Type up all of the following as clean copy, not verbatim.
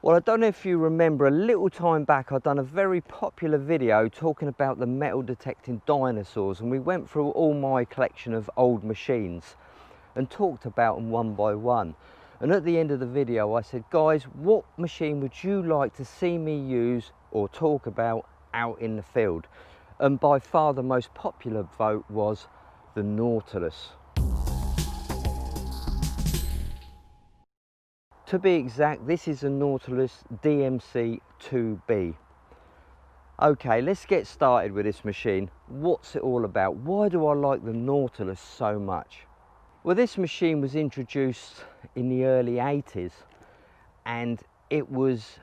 Well, I don't know if you remember, a little time back I'd done a very popular video talking about the metal detecting dinosaurs, and we went through all my collection of old machines and talked about them one by one. And at the end of the video I said, guys, what machine would you like to see me use or talk about out in the field? And by far the most popular vote was the Nautilus. To be exact, this is a Nautilus DMC 2B. Okay, let's get started with this machine. What's it all about? Why do I like the Nautilus so much? Well, this machine was introduced in the early 80s and it was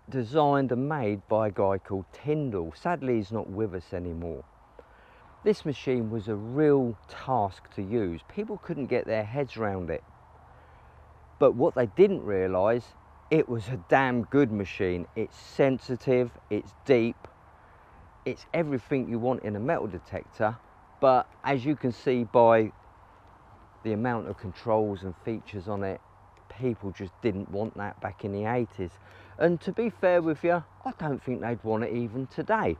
designed and made by a guy called Tyndall. Sadly, he's not with us anymore. This machine was a real task to use. People couldn't get their heads around it. But what they didn't realise, it was a damn good machine. It's sensitive, it's deep, it's everything you want in a metal detector. But as you can see by the amount of controls and features on it, people just didn't want that back in the 80s. And to be fair with you, I don't think they'd want it even today.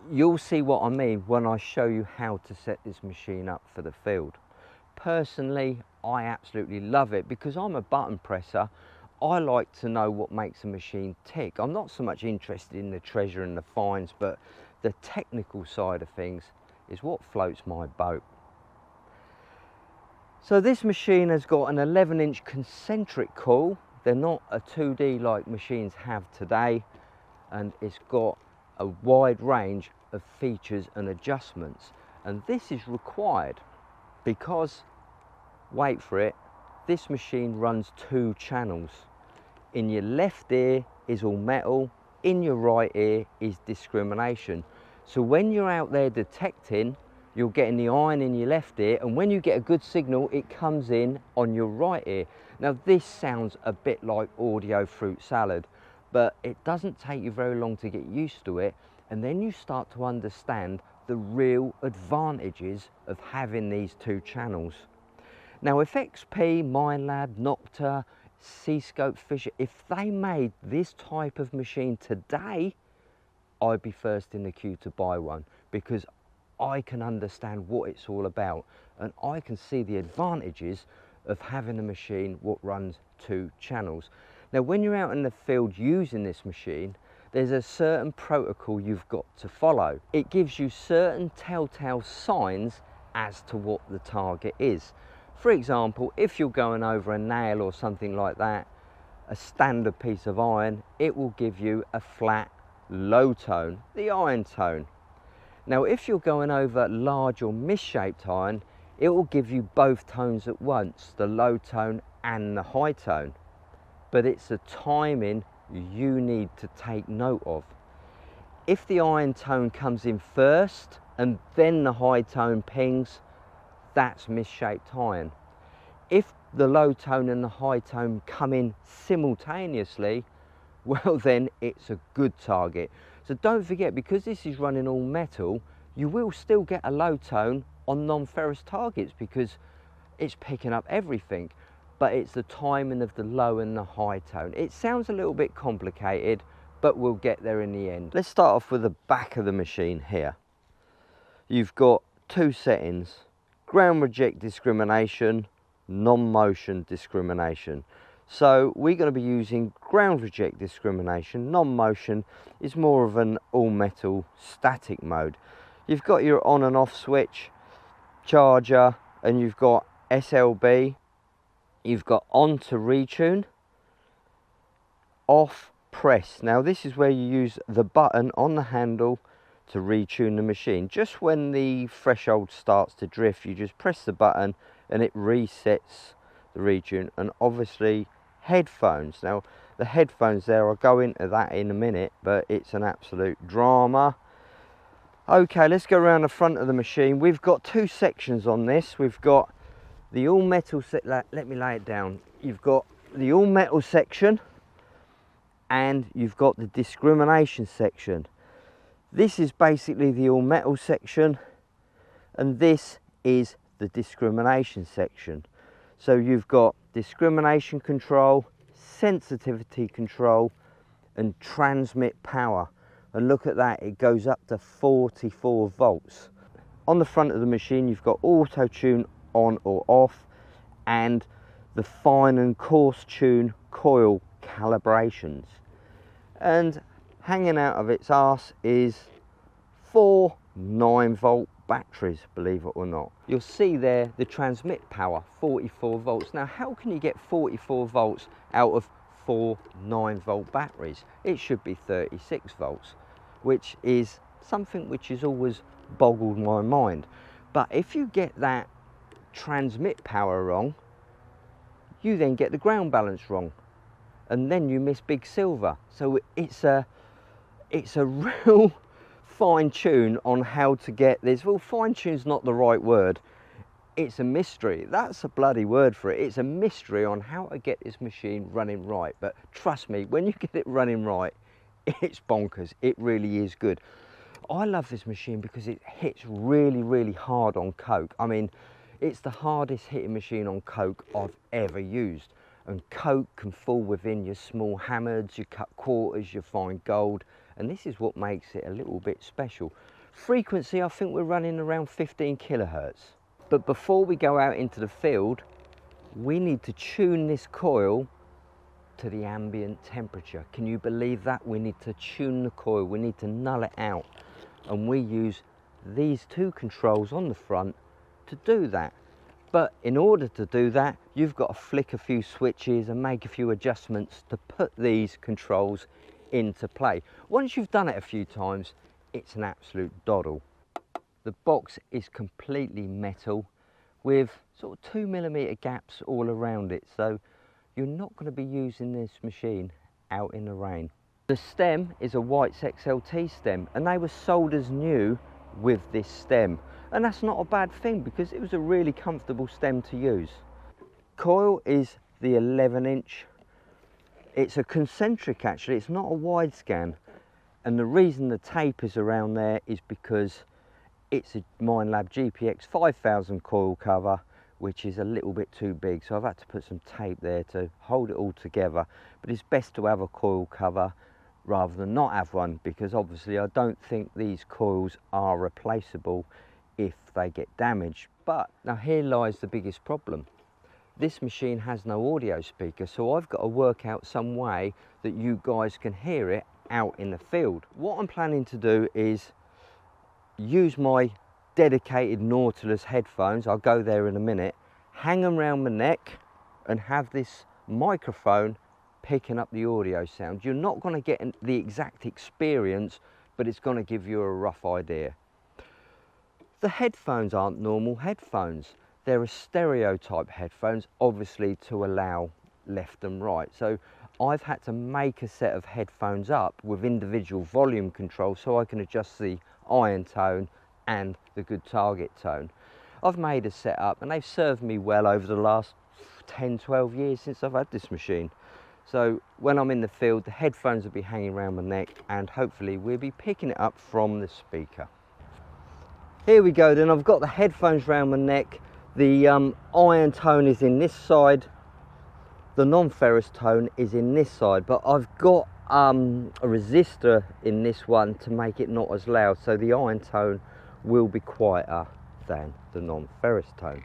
You'll see what I mean when I show you how to set this machine up for the field. Personally, I absolutely love it because I'm a button presser. I like to know what makes a machine tick. I'm not so much interested in the treasure and the finds, but the technical side of things is what floats my boat. So this machine has got an 11-inch concentric coil. They're not a 2D like machines have today, and it's got a wide range of features and adjustments. And this is required because, wait for it, this machine runs 2 channels. In your left ear is all metal, in your right ear is discrimination. So when you're out there detecting, you're getting the iron in your left ear, and when you get a good signal, it comes in on your right ear. Now this sounds a bit like audio fruit salad, but it doesn't take you very long to get used to it, and then you start to understand the real advantages of having these 2 channels. Now if XP, Minelab, Nocta, C-Scope, Fisher, if they made this type of machine today, I'd be first in the queue to buy one, because I can understand what it's all about and I can see the advantages of having a machine what runs 2 channels. Now when you're out in the field using this machine, there's a certain protocol you've got to follow. It gives you certain telltale signs as to what the target is. For example, if you're going over a nail or something like that, a standard piece of iron, it will give you a flat low tone, the iron tone. Now if you're going over large or misshaped iron, it will give you both tones at once, the low tone and the high tone. But it's the timing you need to take note of. If the iron tone comes in first and then the high tone pings, that's misshaped iron. If the low tone and the high tone come in simultaneously, well then it's a good target. So don't forget, because this is running all metal, you will still get a low tone on non-ferrous targets because it's picking up everything. But it's the timing of the low and the high tone. It sounds a little bit complicated, but we'll get there in the end. Let's start off with the back of the machine here. You've got 2 settings: ground reject discrimination, non-motion discrimination. So we're going to be using ground reject discrimination. Non-motion is more of an all metal static mode. You've got your on and off switch, charger, and you've got SLB. You've got on to retune, off press. Now this is where you use the button on the handle to retune the machine. Just when the threshold starts to drift, you just press the button and it resets the retune. And obviously headphones. Now the headphones there, I'll go into that in a minute, but it's an absolute drama. Okay, let's go around the front of the machine. We've got 2 sections on this. We've got the all metal let me lay it down. You've got the all metal section and you've got the discrimination section. This is basically the all metal section and this is the discrimination section. So you've got discrimination control, sensitivity control and transmit power. And look at that, it goes up to 44 volts. On the front of the machine you've got auto tune on or off, and the fine and coarse tune coil calibrations. And hanging out of its arse is 4 9-volt batteries, believe it or not. You'll see there the transmit power, 44 volts. Now how can you get 44 volts out of 4 9-volt batteries? It should be 36 volts, which is something which has always boggled my mind. But if you get that transmit power wrong, you then get the ground balance wrong, and then you miss Big Silver. So it's a real fine tune on how to get this. Well, fine tune's not the right word, it's a mystery. That's a bloody word for it. It's a mystery on how to get this machine running right. But trust me, when you get it running right, it's bonkers. It really is good. I love this machine because it hits really, really hard on coke. I mean, it's the hardest hitting machine on coke I've ever used. And coke can fall within your small hammers, your cut quarters, your fine gold. And this is what makes it a little bit special. Frequency, I think we're running around 15 kilohertz. But before we go out into the field, we need to tune this coil to the ambient temperature. Can you believe that? We need to tune the coil, we need to null it out. And we use these two controls on the front to do that. But in order to do that, you've got to flick a few switches and make a few adjustments to put these controls into play. Once you've done it a few times, it's an absolute doddle. The box is completely metal with sort of 2mm gaps all around it, so you're not going to be using this machine out in the rain. The stem is a White's XLT stem, and they were sold as new with this stem, and that's not a bad thing because it was a really comfortable stem to use. Coil is the 11-inch. It's a concentric actually, it's not a wide scan, and the reason the tape is around there is because it's a Minelab GPX 5000 coil cover, which is a little bit too big, so I've had to put some tape there to hold it all together. But it's best to have a coil cover rather than not have one, because obviously I don't think these coils are replaceable if they get damaged. But now here lies the biggest problem. This machine has no audio speaker, so I've got to work out some way that you guys can hear it out in the field. What I'm planning to do is use my dedicated Nautilus headphones, I'll go there in a minute, hang them around my neck and have this microphone picking up the audio sound. You're not going to get the exact experience, but it's going to give you a rough idea. The headphones aren't normal headphones. They're a stereotype headphones, obviously to allow left and right. So I've had to make a set of headphones up with individual volume control so I can adjust the iron tone and the good target tone. I've made a setup and they've served me well over the last 10-12 years since I've had this machine. So when I'm in the field, the headphones will be hanging around my neck and hopefully we'll be picking it up from the speaker. Here we go then, I've got the headphones around my neck. The iron tone is in this side, the non-ferrous tone is in this side, but I've got a resistor in this one to make it not as loud, so the iron tone will be quieter than the non-ferrous tone.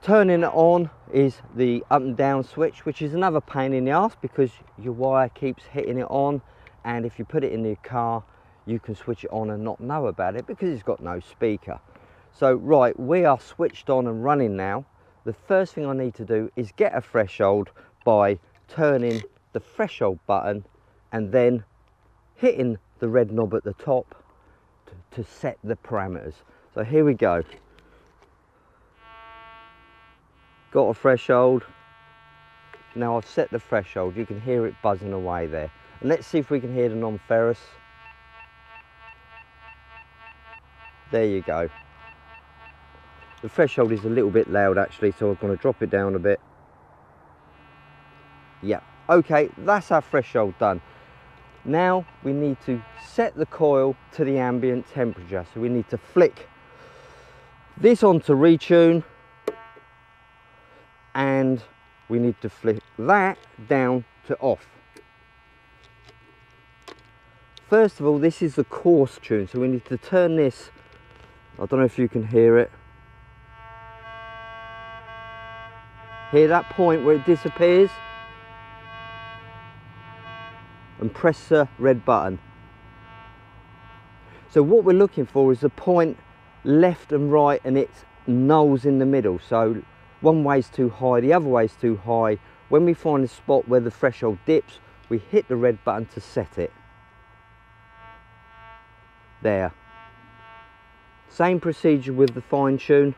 Turning it on is the up and down switch, which is another pain in the ass because your wire keeps hitting it on, and if you put it in your car you can switch it on and not know about it because it's got no speaker. So right, we are switched on and running now. The first thing I need to do is get a threshold by turning the threshold button and then hitting the red knob at the top to set the parameters. So here we go. Got a threshold. Now I've set the threshold. You can hear it buzzing away there. And let's see if we can hear the non-ferrous. There you go. The threshold is a little bit loud actually, so I'm going to drop it down a bit. Yeah, okay, that's our threshold done. Now we need to set the coil to the ambient temperature. So we need to flick this onto retune and we need to flick that down to off. First of all, this is the coarse tune, so we need to turn this, I don't know if you can hear it. Hear that point where it disappears? And press the red button. So what we're looking for is the point left and right, and it's nulls in the middle. So one way's too high, the other way's too high. When we find a spot where the threshold dips, we hit the red button to set it. There. Same procedure with the fine tune.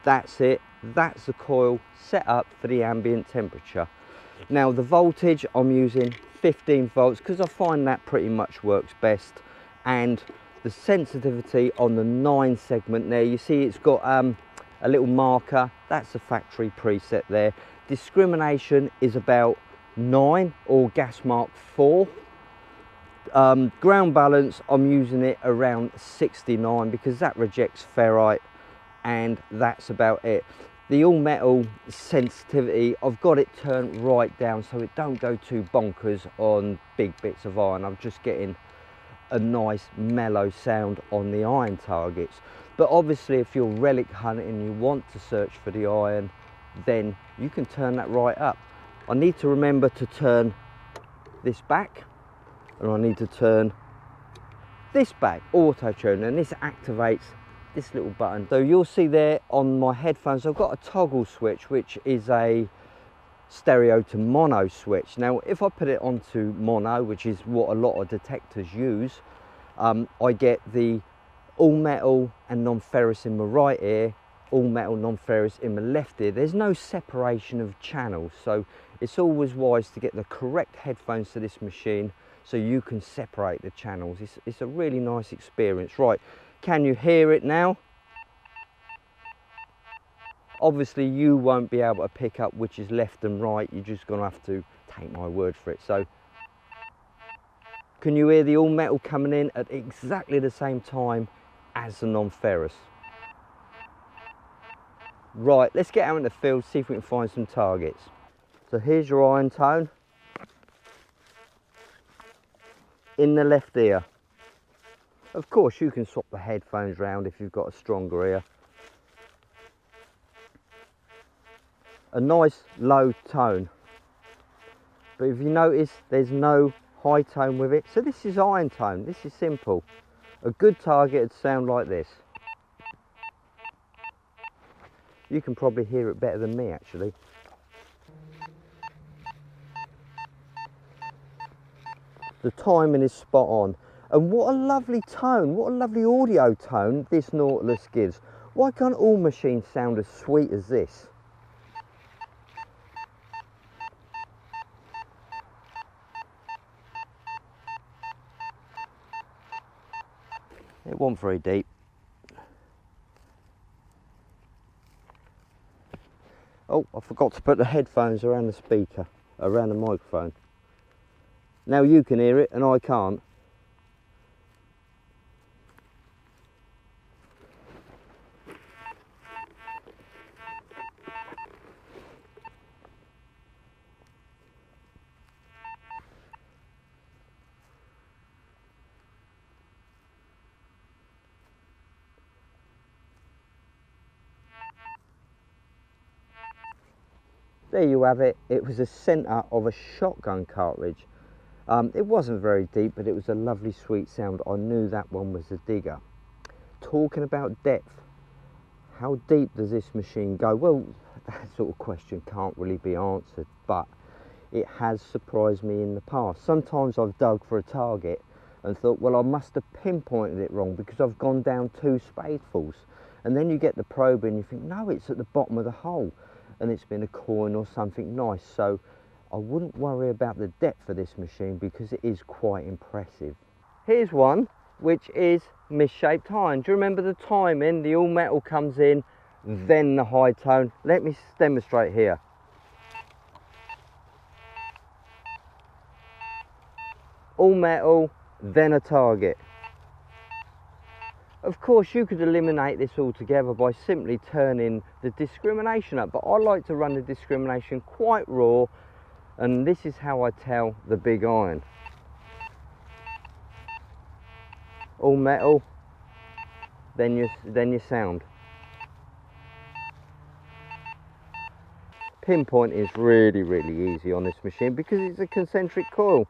That's it. That's the coil set up for the ambient temperature. Now the voltage, I'm using 15 volts because I find that pretty much works best, and the sensitivity on the 9 segment there, you see it's got a little marker, that's a factory preset there. Discrimination is about 9 or gas mark 4. Ground balance, I'm using it around 69 because that rejects ferrite, and that's about it. The all metal sensitivity, I've got it turned right down so it don't go too bonkers on big bits of iron. I'm just getting a nice mellow sound on the iron targets. But obviously if you're relic hunting and you want to search for the iron, then you can turn that right up. I need to remember to turn this back, and I need to turn this back, auto tune, and this activates this little button. So you'll see there on my headphones I've got a toggle switch, which is a stereo to mono switch. Now if I put it onto mono, which is what a lot of detectors use, I get the all metal and non-ferrous in my right ear, all metal non-ferrous in my left ear. There's no separation of channels, so it's always wise to get the correct headphones to this machine so you can separate the channels. It's a really nice experience. Right, can you hear it now? Obviously you won't be able to pick up which is left and right, you're just going to have to take my word for it. So can you hear the all metal coming in at exactly the same time as the non-ferrous? Right, let's get out in the field, see if we can find some targets. So here's your iron tone in the left ear. Of course you can swap the headphones round if you've got a stronger ear. A nice low tone, but if you notice there's no high tone with it, so this is iron tone. This is simple. A good target would sound like this. You can probably hear it better than me actually. The timing is spot on, and what a lovely tone, what a lovely audio tone this Nautilus gives. Why can't all machines sound as sweet as this? It wasn't very deep. Oh, I forgot to put the headphones around the speaker, around the microphone. Now you can hear it and I can't. There you have it. It was a centre of a shotgun cartridge. It wasn't very deep, but it was a lovely sweet sound. I knew that one was a digger. Talking about depth, how deep does this machine go? Well, that sort of question can't really be answered, but it has surprised me in the past. Sometimes I've dug for a target and thought, well, I must have pinpointed it wrong because I've gone down 2 spadefuls. And then you get the probe and you think, no, it's at the bottom of the hole, and it's been a coin or something nice. So I wouldn't worry about the depth of this machine because it is quite impressive. Here's one which is misshaped iron. Do you remember the timing? The all metal comes in, then the high tone. Let me demonstrate here. All metal, then a target. Of course, you could eliminate this altogether by simply turning the discrimination up, but I like to run the discrimination quite raw, and this is how I tell the big iron. All metal, then your sound. Pinpoint is really, really easy on this machine because it's a concentric coil.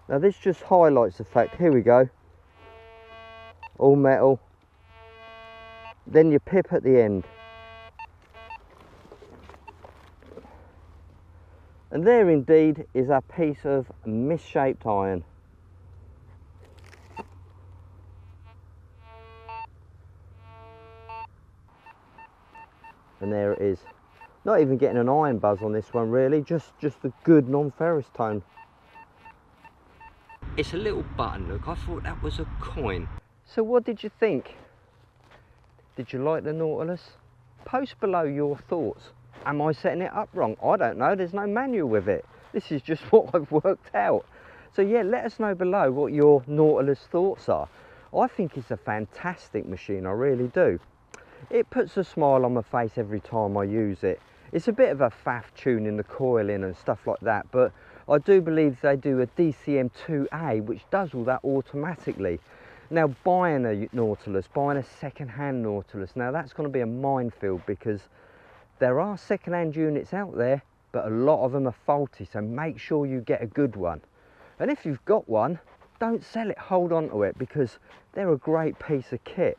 Now this just highlights the fact, here we go, all metal, then your pip at the end. And there indeed is a piece of misshaped iron. And there it is. Not even getting an iron buzz on this one really, just a good non-ferrous tone. It's a little button, look, I thought that was a coin. So what did you think? Did you like the Nautilus? Post below your thoughts. Am I setting it up wrong? I don't know, there's no manual with it. This is just what I've worked out. So yeah, let us know below what your Nautilus thoughts are. I think it's a fantastic machine, I really do. It puts a smile on my face every time I use it. It's a bit of a faff tuning the coil in and stuff like that, but I do believe they do a DCM2A which does all that automatically. Now buying a Nautilus, buying a second-hand Nautilus, now that's going to be a minefield because there are second-hand units out there, but a lot of them are faulty, so make sure you get a good one. And if you've got one, don't sell it, hold on to it because they're a great piece of kit.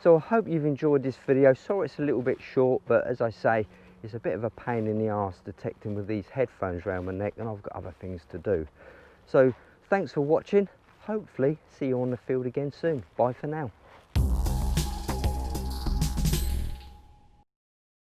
So I hope you've enjoyed this video. Sorry it's a little bit short, but as I say, it's a bit of a pain in the arse detecting with these headphones around my neck, and I've got other things to do. So thanks for watching. Hopefully see you on the field again soon. Bye for now.